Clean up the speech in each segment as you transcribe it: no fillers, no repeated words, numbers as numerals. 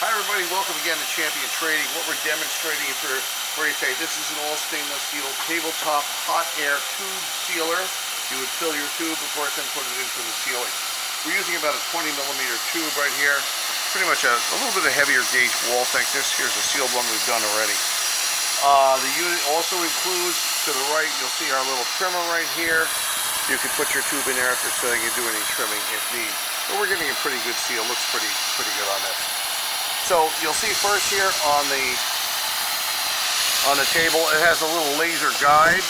Hi everybody, welcome again to Champion Trading. What we're demonstrating for you today, this is an all stainless steel tabletop hot air tube sealer. You would fill your tube before it's then put it into the ceiling. We're using about a 20 millimeter tube right here. Pretty much a little bit of heavier gauge wall thickness. Here's a sealed one we've done already. The unit also includes, to the right, you'll see our little trimmer right here. You can put your tube in there after so you can do any trimming if need. But we're getting a pretty good seal. Looks pretty good on this. So you'll see first here on the table, it has a little laser guide,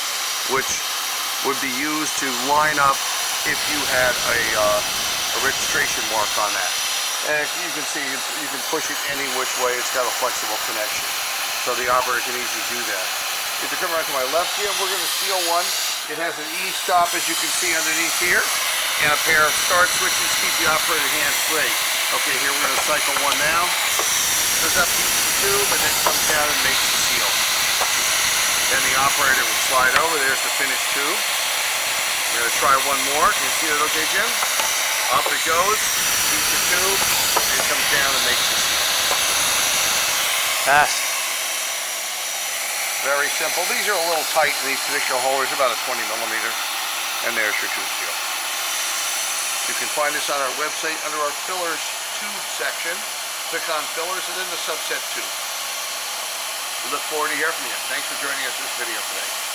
which would be used to line up if you had a registration mark on that. And if you can see, you can push it any which way. It's got a flexible connection, so the operator can easily do that. If you come around to my left here, we're going to seal one. It has an E-stop, as you can see underneath here, and a pair of start switches to keep the operator hand straight. Okay, here we're going to cycle one now. Goes up into the tube and then comes down and makes the seal. Then the operator will slide over. There's the finished tube. We're going to try one more. Can you see that okay, Jim? Up it goes, beats the tube, and it comes down and makes the seal. Fast. Very simple. These are a little tight in these particular holders, about a 20 millimeter. And there's your tube seal. You can find this on our website under our fillers tube section. Click on fillers and then the subset tube. We look forward to hearing from you. Thanks for joining us this video today.